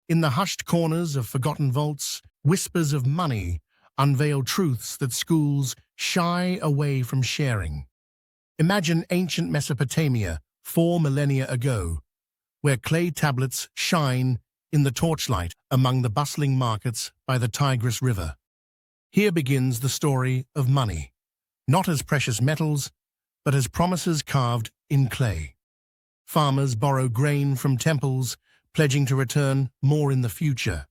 In the hushed corners of forgotten vaults, whispers of money unveil truths that schools shy away from sharing. Imagine ancient Mesopotamia 4 millennia ago, where clay tablets shine in the torchlight among the bustling markets by the Tigris River. Here begins the story of money, not as precious metals, but as promises carved in clay. Farmers borrow grain from temples, pledging to return more in the future.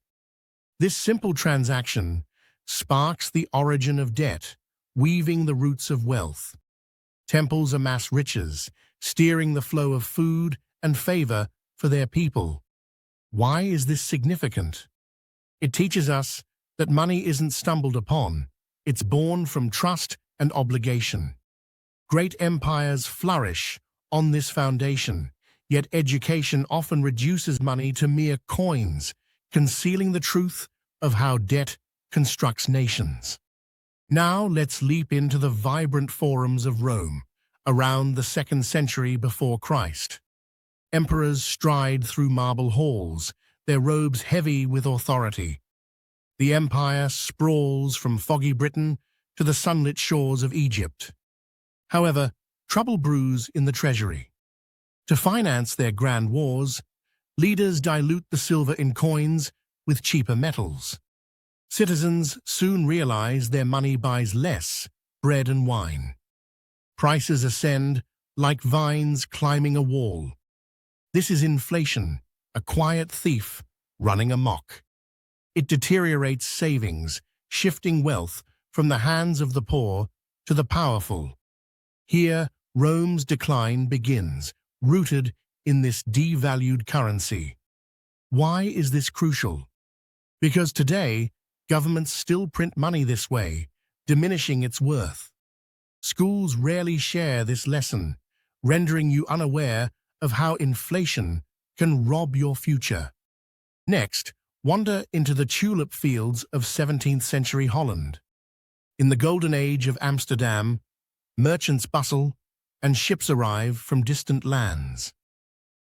This simple transaction sparks the origin of debt, weaving the roots of wealth. Temples amass riches, steering the flow of food and favor for their people. Why is this significant? It teaches us that money isn't stumbled upon, it's born from trust and obligation. Great empires flourish on this foundation, yet education often reduces money to mere coins, concealing the truth of how debt constructs nations. Now let's leap into the vibrant forums of Rome, around the 2nd century before Christ. Emperors stride through marble halls, their robes heavy with authority. The empire sprawls from foggy Britain to the sunlit shores of Egypt. However, trouble brews in the treasury. To finance their grand wars, leaders dilute the silver in coins with cheaper metals. Citizens soon realize their money buys less bread and wine. Prices ascend like vines climbing a wall. This is inflation, a quiet thief running amok. It deteriorates savings, shifting wealth from the hands of the poor to the powerful. Here, Rome's decline begins, rooted in this devalued currency. Why is this crucial? Because today, governments still print money this way, diminishing its worth. Schools rarely share this lesson, rendering you unaware of how inflation can rob your future. Next, wander into the tulip fields of 17th century Holland. In the golden age of Amsterdam, merchants bustle and ships arrive from distant lands.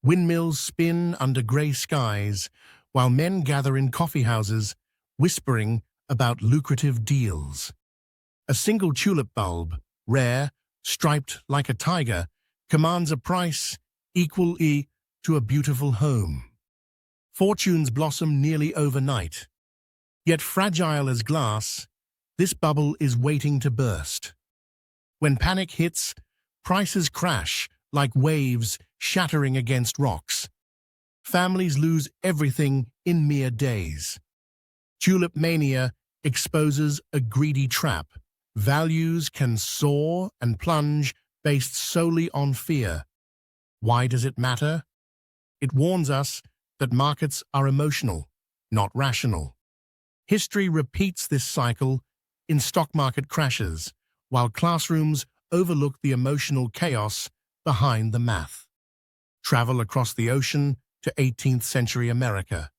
Windmills spin under grey skies, while men gather in coffeehouses, whispering about lucrative deals. A single tulip bulb, rare, striped like a tiger, commands a price equal to a beautiful home. Fortunes blossom nearly overnight. Yet fragile as glass, this bubble is waiting to burst. When panic hits, prices crash like waves shattering against rocks. Families lose everything in mere days. Tulip mania exposes a greedy trap. Values can soar and plunge based solely on fear. Why does it matter? It warns us that markets are emotional, not rational. History repeats this cycle in stock market crashes, while classrooms overlook the emotional chaos behind the math. Travel across the ocean to 18th century America.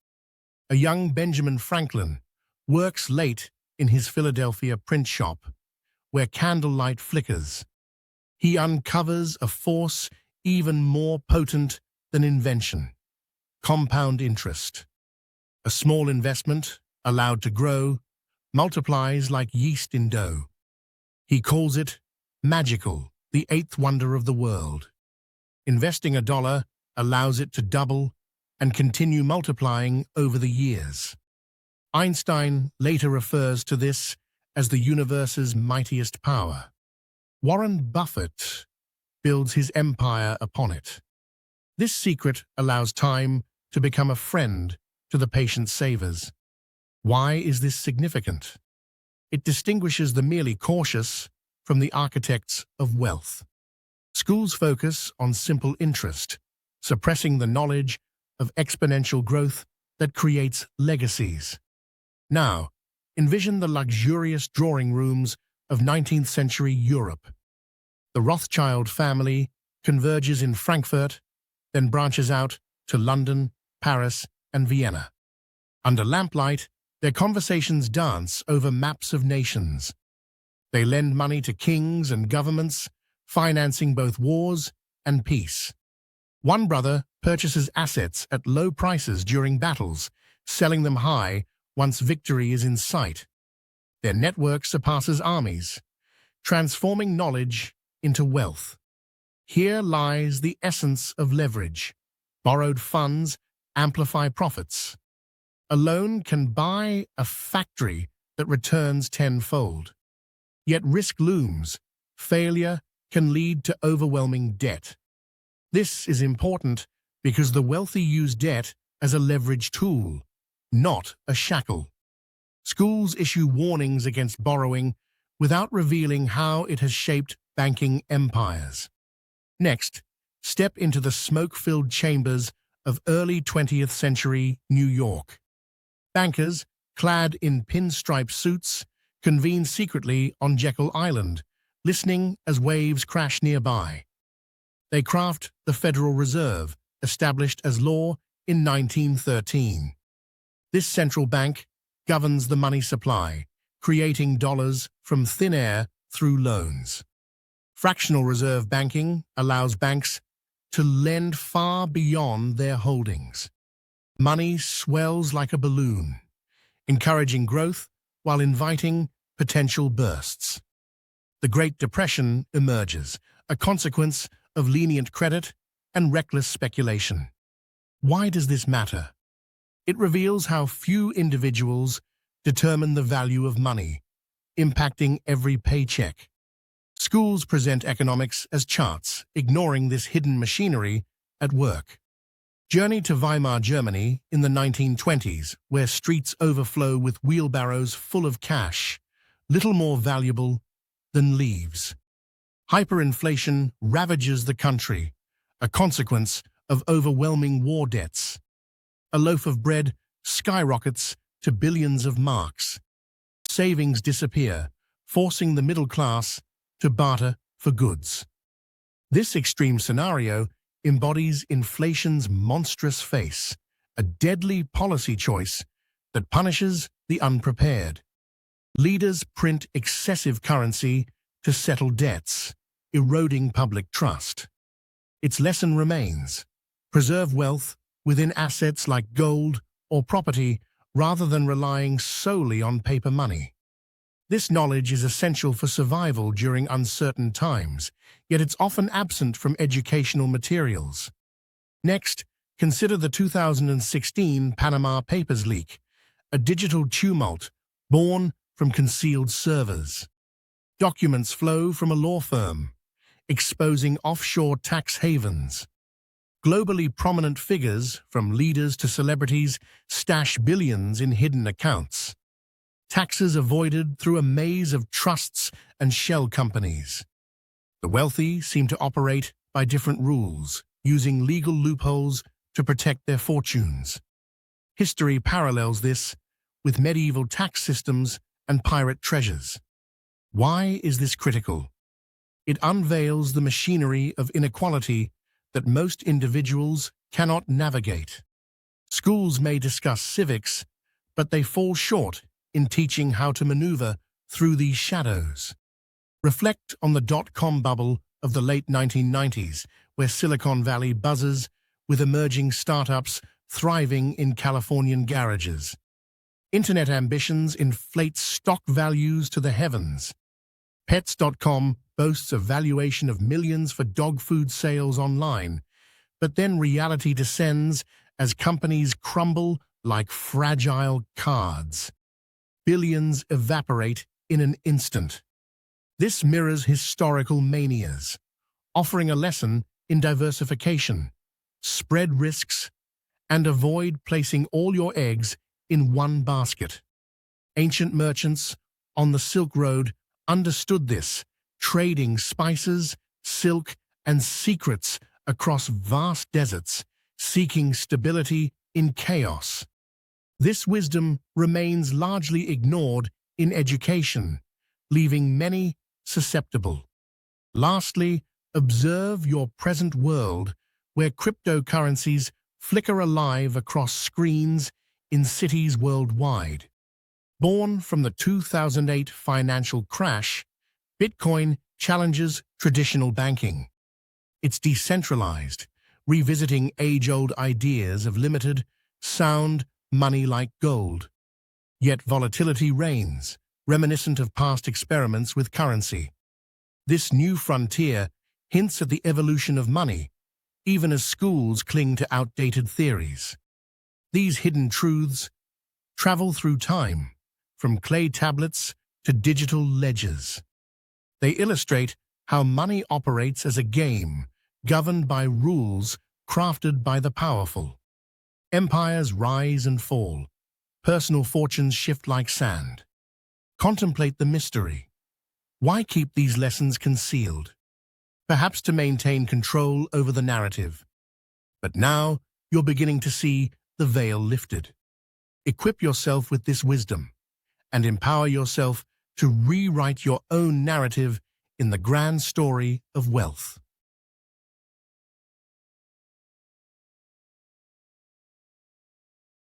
A young Benjamin Franklin works late in his Philadelphia print shop, where candlelight flickers. He uncovers a force even more potent than invention: compound interest. A small investment, allowed to grow, multiplies like yeast in dough. He calls it magical, the eighth wonder of the world. Investing $1 allows it to double and continue multiplying over the years. Einstein later refers to this as the universe's mightiest power. Warren Buffett builds his empire upon it. This secret allows time to become a friend to the patient savers. Why is this significant? It distinguishes the merely cautious from the architects of wealth. Schools focus on simple interest, suppressing the knowledge of exponential growth that creates legacies. Now, envision the luxurious drawing rooms of 19th century Europe. The Rothschild family converges in Frankfurt, then branches out to London, Paris, and Vienna. Under lamplight, their conversations dance over maps of nations. They lend money to kings and governments, financing both wars and peace. One brother purchases assets at low prices during battles, selling them high once victory is in sight. Their network surpasses armies, transforming knowledge into wealth. Here lies the essence of leverage. Borrowed funds amplify profits. A loan can buy a factory that returns tenfold. Yet risk looms. Failure can lead to overwhelming debt. This is important because the wealthy use debt as a leverage tool, not a shackle. Schools issue warnings against borrowing without revealing how it has shaped banking empires. Next, step into the smoke-filled chambers of early 20th century New York. Bankers, clad in pinstripe suits, convene secretly on Jekyll Island, listening as waves crash nearby. They craft the Federal Reserve, established as law in 1913. This central bank governs the money supply, creating dollars from thin air through loans. Fractional reserve banking allows banks to lend far beyond their holdings. Money swells like a balloon, encouraging growth while inviting potential bursts. The Great Depression emerges, a consequence of lenient credit and reckless speculation. Why does this matter? It reveals how few individuals determine the value of money, impacting every paycheck. Schools present economics as charts, ignoring this hidden machinery at work. Journey to Weimar Germany in the 1920s, where streets overflow with wheelbarrows full of cash, little more valuable than leaves. Hyperinflation ravages the country, a consequence of overwhelming war debts. A loaf of bread skyrockets to billions of marks. Savings disappear, forcing the middle class to barter for goods. This extreme scenario embodies inflation's monstrous face, a deadly policy choice that punishes the unprepared. Leaders print excessive currency to settle debts, eroding public trust. Its lesson remains: preserve wealth within assets like gold or property rather than relying solely on paper money. This knowledge is essential for survival during uncertain times, yet it's often absent from educational materials. Next, consider the 2016 Panama Papers leak, a digital tumult born from concealed servers. Documents flow from a law firm, exposing offshore tax havens. Globally prominent figures, from leaders to celebrities, stash billions in hidden accounts. Taxes avoided through a maze of trusts and shell companies. The wealthy seem to operate by different rules, using legal loopholes to protect their fortunes. History parallels this with medieval tax systems and pirate treasures. Why is this critical? It unveils the machinery of inequality that most individuals cannot navigate. Schools may discuss civics, but they fall short in teaching how to maneuver through these shadows. Reflect on the dot-com bubble of the late 1990s, where Silicon Valley buzzes with emerging startups thriving in Californian garages. Internet ambitions inflate stock values to the heavens. Pets.com boasts a valuation of millions for dog food sales online, but then reality descends as companies crumble like fragile cards. Billions evaporate in an instant. This mirrors historical manias, offering a lesson in diversification. Spread risks and avoid placing all your eggs in one basket. Ancient merchants on the Silk Road understood this, trading spices, silk, and secrets across vast deserts, seeking stability in chaos. This wisdom remains largely ignored in education, leaving many susceptible. Lastly, observe your present world, where cryptocurrencies flicker alive across screens in cities worldwide. Born from the 2008 financial crash, Bitcoin challenges traditional banking. It's decentralized, revisiting age-old ideas of limited, sound money like gold. Yet volatility reigns, reminiscent of past experiments with currency. This new frontier hints at the evolution of money, even as schools cling to outdated theories. These hidden truths travel through time, from clay tablets to digital ledgers. They illustrate how money operates as a game, governed by rules crafted by the powerful. Empires rise and fall. Personal fortunes shift like sand. Contemplate the mystery. Why keep these lessons concealed? Perhaps to maintain control over the narrative. But now you're beginning to see the veil lifted. Equip yourself with this wisdom and empower yourself to rewrite your own narrative in the grand story of wealth.